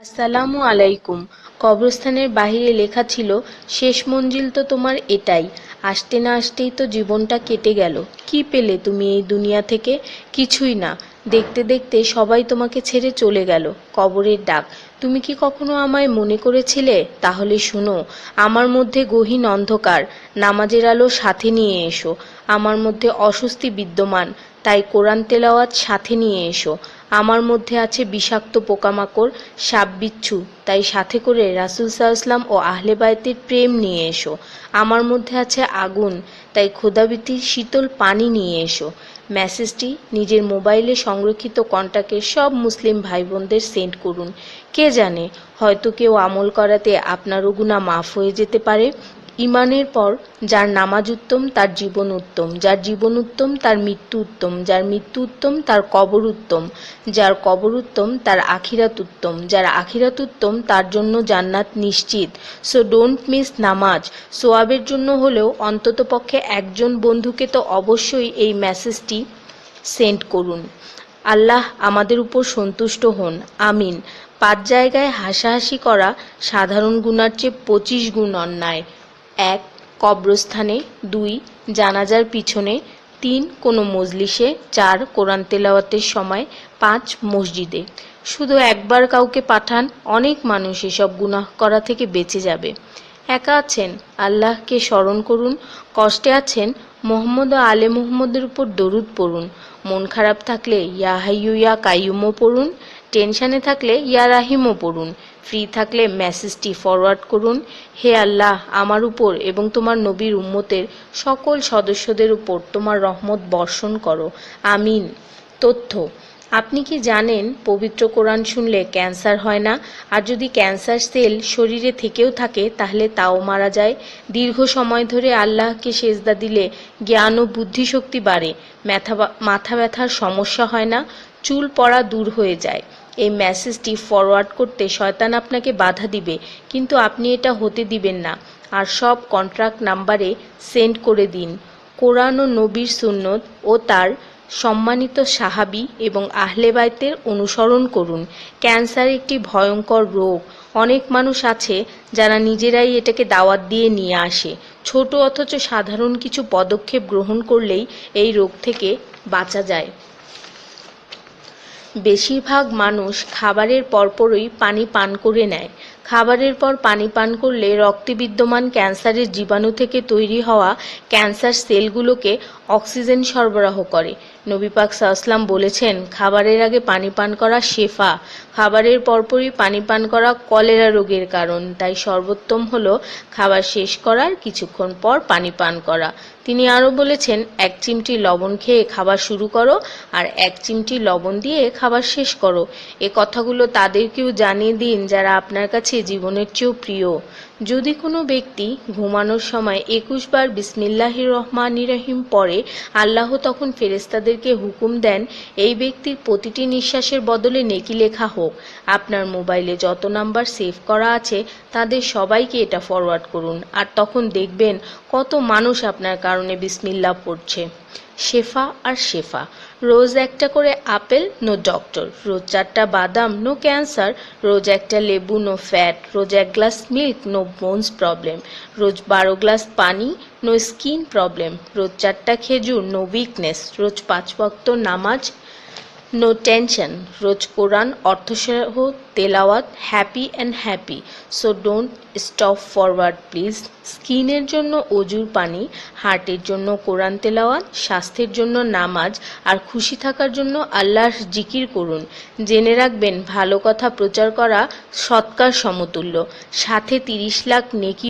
আসসালামু আলাইকুম। কবরস্থানের বাহিরে লেখা ছিল, শেষ মঞ্জিল তো তোমার এটাই। আসতে না আসতেই তো জীবনটা কেটে গেল। কি পেলে তুমি এই দুনিয়া থেকে? কিছুই না। দেখতে দেখতে সবাই তোমাকে ছেড়ে চলে গেল। কবরের ডাক। তুমি কি কখনো আমায় মনে করেছিলে? তাহলে শুনো, আমার মধ্যে গহীন অন্ধকার, নামাজের আলো সাথে নিয়ে এসো। আমার মধ্যে অস্বস্তি বিদ্যমান, তাই কোরআন তেলাওয়াত সাথে নিয়ে এসো। আমার মধ্যে আছে বিষাক্ত পোকামাকড়, সাপ বিচ্ছু, তাই সাথে করে রাসূল সাল্লাল্লাহু ও আহলে বায়তের প্রেম নিয়ে এসো। আমার মধ্যে আছে আগুন, তাই খোদাভীতির শীতল পানি নিয়ে এসো। মেসেজটি নিজের মোবাইলে সংরক্ষিত কন্টাক্টে সব মুসলিম ভাই বোনদের সেন্ড করুন। কে জানে, হয়তো কেউ আমল করাতে আপনারও গুনাহ মাফ হয়ে যেতে পারে। ঈমানের পর যার নামাজ উত্তম তার জীবন উত্তম, যার জীবন উত্তম তার মৃত্যু উত্তম, যার মৃত্যু উত্তম তার কবর উত্তম, যার কবর উত্তম তার আখিরাত উত্তম, যার আখিরাত উত্তম তার জন্য জান্নাত নিশ্চিত। সো ডোন্ট মিস নামাজ। সোয়াবের জন্য হলেও অন্ততপক্ষে একজন বন্ধুকে তো অবশ্যই এই মেসেজটি সেন্ড করুন। আল্লাহ আমাদের উপর সন্তুষ্ট হন, আমিন। 5 জায়গায় হাসাহাসি করা সাধারণ গুনার চেয়ে 25 গুণ অন্যায়। 1. কবরস্থানে। 2. জানাজার পিছনে। 3. কোনো মজলিসে। 4. কোরআন তেলাওয়াতের সময়। 5. মসজিদে। শুধু একবার কাউকে পাঠান, অনেক মানুষ এসব গুনাহ করা থেকে বেঁচে যাবে। একা আছেন, আল্লাহকে স্মরণ করুন। কষ্টে আছেন, মোহাম্মদ ও আলে মুহাম্মদের উপর দরুদ পড়ুন। মন খারাপ থাকলে ইয়া হাইয়ু ইয়া কাইয়ুমও পড়ুন। টেনশনে থাকলে ইয়া রাহিমও পড়ুন। ফ্রি থাকলে মেসেজটি ফরওয়ার্ড করুন। হে আল্লাহ, আমার উপর এবং তোমার নবীর উম্মতের সকল সদস্যদের উপর তোমার রহমত বর্ষণ করো, আমিন। তথ্য: আপনি কি জানেন পবিত্র কোরআন শুনলে ক্যান্সার হয় না? আর যদি ক্যান্সার সেল শরীরে থেকেও থাকে তাহলে তাও মারা যায়। দীর্ঘ সময় ধরে আল্লাহকে সেজদা দিলে জ্ঞান ও বুদ্ধিশক্তি বাড়ে। মাথা ব্যথার সমস্যা হয় না। চুল পড়া দূর হয়ে যায়। এই মেসেজটি ফরওয়ার্ড করতে শয়তান আপনাকে বাধা দিবে, কিন্তু আপনি এটা হতে দিবেন না। আর সব কন্ট্রাক্ট নাম্বারে সেন্ড করে দিন। কোরআন ও নবীর সুন্নত ও তার সম্মানিত সাহাবী এবং আহলে বাইতের অনুসরণ করুন। ক্যান্সার একটি ভয়ঙ্কর রোগ। অনেক মানুষ আছে যারা নিজেরাই এটাকে দাওয়াত দিয়ে নিয়ে আসে। ছোট অথচ সাধারণ কিছু পদক্ষেপ গ্রহণ করলেই এই রোগ থেকে বাঁচা যায়। বেশিরভাগ মানুষ খাবারের পরপরই পানি পান করে নেয়। খাবারের পর পানি পান করলে রক্তে বিদ্যমান ক্যান্সারের জীবাণু থেকে তৈরি হওয়া ক্যান্সার সেলগুলোকে অক্সিজেন সরবরাহ করে। নবী পাক সাল্লাল্লাহু বলেছেন, খাবারের আগে পানি পান করা শেফা। খাবারের পরপরই পানি পান করা কলেরা রোগের কারণ, তাই সর্বোত্তম হলো খাবার শেষ করার কিছুক্ষণ পর পানি পান করা। তিনি আরও বলেছেন, 1 চিমটি লবণ খেয়ে খাবার শুরু করো আর 1 চিমটি লবণ দিয়ে খাবার শেষ করো। এ কথাগুলো তাদেরকেও জানিয়ে দিন যারা আপনার কাছে জীবনের চেয়েও প্রিয়। যদি কোনো ব্যক্তি ঘুমানোর সময় 21 বার বিসমিল্লাহির রহমানির রহিম পড়ে, আল্লাহ তখন ফেরেশতাদেরকে হুকুম দেন এই ব্যক্তির প্রতিটি নিঃশ্বাসের বদলে নেকি লেখা হোক। আপনার মোবাইলে যত নাম্বার সেভ করা আছে তাদের সবাইকে এটা ফরওয়ার্ড করুন, আর তখন দেখবেন কত মানুষ আপনার কারণে বিসমিল্লাহ পড়ছে। শেফা আর শেফা। রোজ একটা করে আপেল, নো ডক্টর। রোজ 4টা বাদাম, নো ক্যান্সার। রোজ একটা লেবু, নো ফ্যাট। রোজ 1 glass milk, no bones problem. রোজ 12 গ্লাস পানি, নো স্কিন প্রবলেম। রোজ 4টা খেজুর, নো উইকনেস। রোজ 5 ওয়াক্ত নামাজ, নো টেনশন। রোজ কোরআন অর্থসহ তেলাওয়াত, happy and happy. So don't stop forward please. স্কিনের জন্য অজুর পানি, হার্টের জন্য কোরআন তেলাওয়াত, স্বাস্থ্যের জন্য নামাজ, আর খুশি থাকার জন্য আল্লাহর জিকির করুন। জেনে রাখবেন, ভালো কথা প্রচার করা সৎকার সমতুল্য, সাথে 30 লাখ নেকি